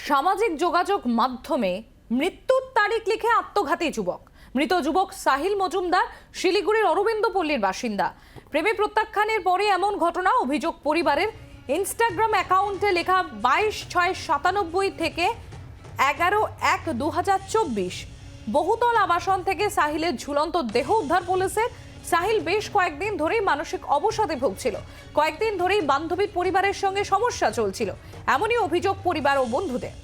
সামাজিক যোগাযোগ মাধ্যমে মৃত্যুর তারিখ লিখে আত্মঘাতী যুবক। মৃত যুবক সাহিল মজুমদার শিলিগুড়ির অরবিন্দপল্লীর বাসিন্দা। প্রেমে প্রত্যাখ্যানের পরে এমন ঘটনা। অভিযোগ পরিবারের। ইনস্টাগ্রাম অ্যাকাউন্টে লেখা 22/6/97 থেকে 11/1/2024 বহুতল আবাসন থেকে সাহিলের ঝুলন্ত দেহ উদ্ধার পুলিশের। সাহিল বেশ কয়েকদিন ধরেই মানসিক অবসাদে ভুগছিল। কয়েকদিন ধরেই বান্ধবীর পরিবারের সঙ্গে সমস্যা চলছিল, এমনই অভিযোগ পরিবার ও বন্ধুদের।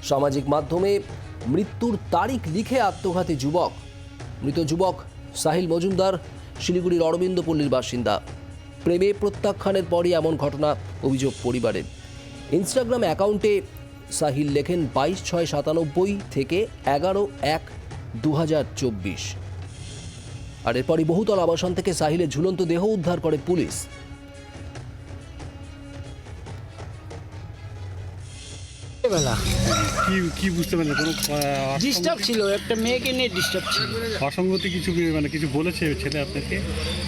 সামাজিক মাধ্যমে মৃত্যুর তারিখ লিখে আত্মঘাতী যুবক। মৃত যুবক সাহিল মজুমদার শিলিগুড়ির অরবিন্দপল্লীর বাসিন্দা। প্রেমে প্রত্যাখ্যানের পরই এমন ঘটনা, অভিযোগ পরিবারের। ইনস্টাগ্রাম অ্যাকাউন্টে সাহিল লেখেন 22/6/97 থেকে 11/1/2024। আর এরপরই বহুতল আবাসন থেকে সাহিলের ঝুলন্ত দেহ উদ্ধার করে পুলিশ। কি বুঝতে পারলেন? কোনো ডিস্টার্ব ছিল, একটা মেয়েকে নিয়ে ডিস্টার্ব ছিল। অসঙ্গতি কিছু কিছু বলেছে ছেলে আপনাকে?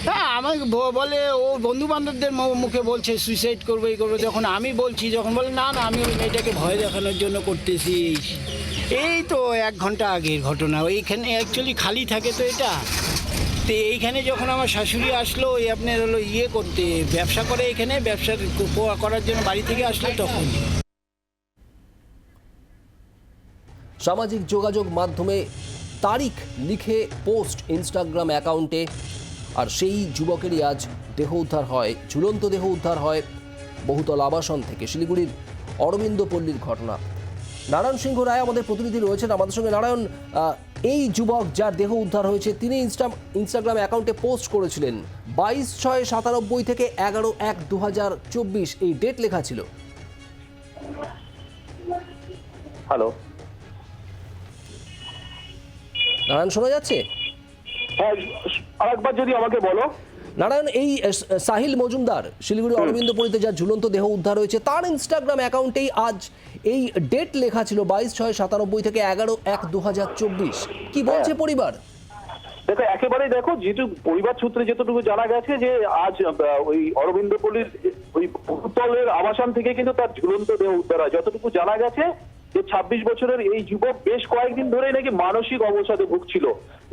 হ্যাঁ, আমাকে বলে ও বন্ধু বান্ধবদের মুখে বলছে সুইসাইড করবো, এই করবো। যখন আমি বলছি, যখন বলে না আমি ওই মেয়েটাকে ভয় দেখানোর জন্য করতেছি। এই তো 1 ঘন্টা আগের ঘটনা। ওইখানে অ্যাকচুয়ালি খালি থাকে তো এটা। তো এইখানে যখন আমার শাশুড়ি আসলো, ওই আপনার হলো করতে, ব্যবসা করে, এখানে ব্যবসা করার জন্য বাড়ি থেকে আসলো, তখন সামাজিক যোগাযোগ মাধ্যমে তারিখ লিখে পোস্ট ইনস্টাগ্রাম অ্যাকাউন্টে। আর সেই যুবকেরই আজ দেহ উদ্ধার হয়, ঝুলন্ত দেহ উদ্ধার হয় বহুতল আবাসন থেকে। শিলিগুড়ির অরবিন্দপল্লীর ঘটনা। নারায়ণ সিংহ রায় আমাদের প্রতিনিধি রয়েছেন আমাদের সঙ্গে। নারায়ণ, এই যুবক যার দেহ উদ্ধার হয়েছে তিনি ইনস্টাগ্রাম অ্যাকাউন্টে পোস্ট করেছিলেন 22/6/97 থেকে 11/1/2024 এই ডেট লেখা ছিল। হ্যালো নারায়ণ, শোনা যাচ্ছে? হ্যাঁ, আরেকবার যদি আমাকে বলো। নারায়ণ, এই সাহিল মজুমদার শিলিগুড়ি অরবিন্দপল্লীতে যার ঝুলন্ত দেহ উদ্ধার হয়েছে, তার ইনস্টাগ্রাম অ্যাকাউন্টেই আজ এই ডেট লেখা ছিল 22/6/97 থেকে 11/1/2024। কি বলছে পরিবার? দেখো, একেবারেই দেখো, যেহেতু পরিবার সূত্রে যতটুকু জানা গেছে যে আজ ওই অরবিন্দপল্লীর ওই বহুতলের আবাসন থেকে কিন্তু তার ঝুলন্ত দেহ উদ্ধার হয়। যতটুকু জানা গেছে যে 26 বছরের এই যুবক বেশ কয়েকদিন ধরেই নাকি মানসিক অবসাদে ভুগছিল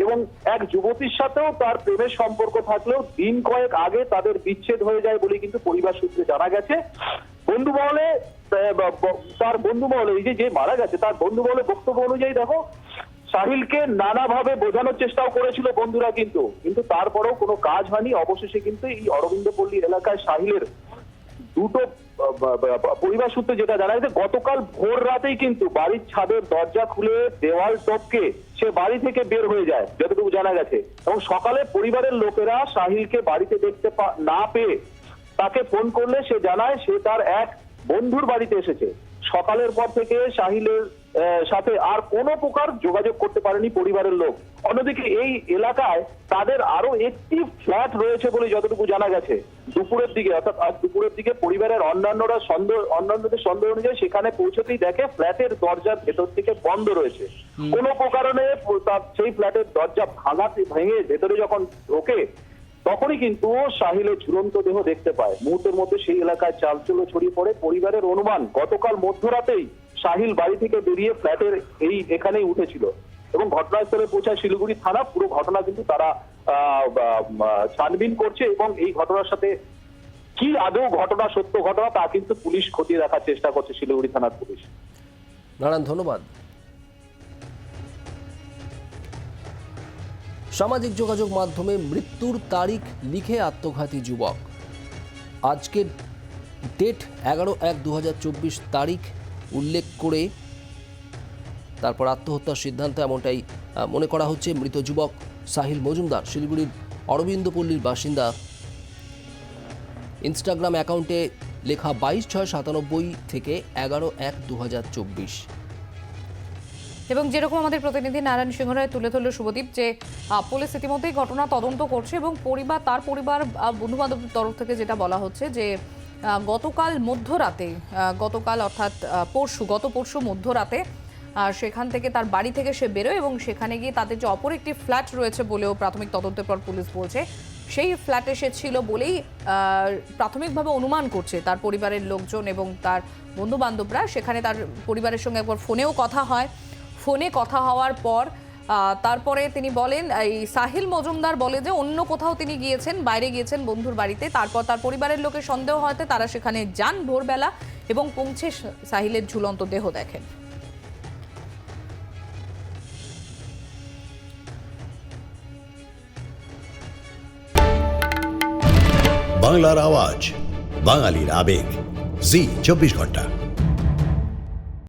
এবং এক যুবতীর সাথেও তার প্রেমের সম্পর্ক থাকলেও দিন কয়েক আগে তাদের বিচ্ছেদ হয়ে যায় বলে কিন্তু পরিবার সূত্রে জানা গেছে। বন্ধু মহলে, তার বন্ধু মহলে, এই যে মারা গেছে তার বন্ধু মহলে বক্তব্য অনুযায়ী দেখো, সাহিলকে নানাভাবে বোঝানোর চেষ্টাও করেছিল বন্ধুরা, কিন্তু তারপরেও কোনো কাজ হয়নি। অবশেষে কিন্তু এই অরবিন্দপল্লী এলাকায় সাহিলের দুটো পরিবার সূত্রে যেটা জানা গেছে, গতকাল ভোর রাতেই কিন্তু বাড়ির ছাদের দরজা খুলে দেওয়াল টপকে সে বাড়ি থেকে বের হয়ে যায়, যতটুকু জানা গেছে। এবং সকালে পরিবারের লোকেরা সাহিলকে বাড়িতে দেখতে না পেয়ে তাকে ফোন করলে সে জানায় সে তার এক বন্ধুর বাড়িতে এসেছে। সকালের পর থেকে সাহিলের সাথে আর কোনো প্রকার যোগাযোগ করতে পারেনি পরিবারের লোক। অন্যদিকে এই এলাকায় তাদের আরো একটি ফ্ল্যাট রয়েছে বলে যতটুকু জানা গেছে। দুপুরের দিকে, অর্থাৎ আজ দুপুরের দিকে পরিবারের অন্যান্যদের সন্দেহ অনুযায়ী সেখানে পৌঁছতেই দেখে ফ্ল্যাটের দরজা ভেতর থেকে বন্ধ রয়েছে। কোনো প্রকারণে সেই ফ্ল্যাটের দরজা ভেঙে ভেতরে যখন ঢোকে তখনই কিন্তু সাহিলের ঝুলন্ত দেহ দেখতে পায়। মুহূর্তের মধ্যে সেই এলাকায় চাঞ্চল্য ছড়িয়ে পড়ে। পরিবারের অনুমান গতকাল মধ্যরাতেই সাহিল বাড়ি থেকে বেরিয়ে ফ্ল্যাটের এখানেই উঠেছিল এবং ঘটনাস্থলে পৌঁছায় শিলিগুড়ি থানা। পুরো ঘটনা কিন্তু তারা ছানবিন করছে এবং এই ঘটনার সাথে কি আদৌ ঘটনা, সত্য ঘটনা, তা কিন্তু পুলিশ খতিয়ে দেখার চেষ্টা করছে, শিলিগুড়ি থানার পুলিশ। নারায়ণ, ধন্যবাদ। সামাজিক যোগাযোগ মাধ্যমে মৃত্যুর তারিখ লিখে আত্মঘাতী যুবক। আজকের ডেট 11/1/2024 তারিখ উল্লেখ করে তারপর আত্মহত্যার সিদ্ধান্ত, এমনটাই মনে করা হচ্ছে। মৃত যুবক সাহিল মজুমদার শিলিগুড়ির অরবিন্দপল্লীর বাসিন্দা। ইনস্টাগ্রাম অ্যাকাউন্টে লেখা 22/6/97 থেকে 11/1/2024। এবং যেরকম আমাদের প্রতিনিধি নারায়ণ সিংহ রায় তুলে ধরল শুভদীপ, যে পুলিশ ইতিমধ্যেই ঘটনা তদন্ত করছে এবং তার পরিবার বন্ধু বান্ধবের তরফ থেকে যেটা বলা হচ্ছে যে গতকাল মধ্যরাতে, অর্থাৎ গত পরশু মধ্যরাতে সেখান থেকে তার বাড়ি থেকে সে বেরোয় এবং সেখানে গিয়ে তাদের যে অপর একটি ফ্ল্যাট রয়েছে বলেও প্রাথমিক তদন্তের পর পুলিশ বলছে, সেই ফ্ল্যাটে সে ছিল বলেই প্রাথমিকভাবে অনুমান করছে তার পরিবারের লোকজন এবং তার বন্ধু বান্ধবরা। সেখানে তার পরিবারের সঙ্গে একবার ফোনেও কথা হয়। ফোনে কথা হওয়ার পর তারপরে তিনি বলেন, এই সাহিল মজুমদার বলে যে অন্য কোথাও তিনি গিয়েছেন, বাইরে গিয়েছেন বন্ধুর বাড়িতে। তারপর তার পরিবারের লোকের সন্দেহ হয়তো তারা সেখানে যান ভোরবেলা এবং পৌঁছে সাহিলের ঝুলন্ত দেহ দেখেন। বাংলার আওয়াজ, বাঙালির আবেগ, জি 24 ঘন্টা।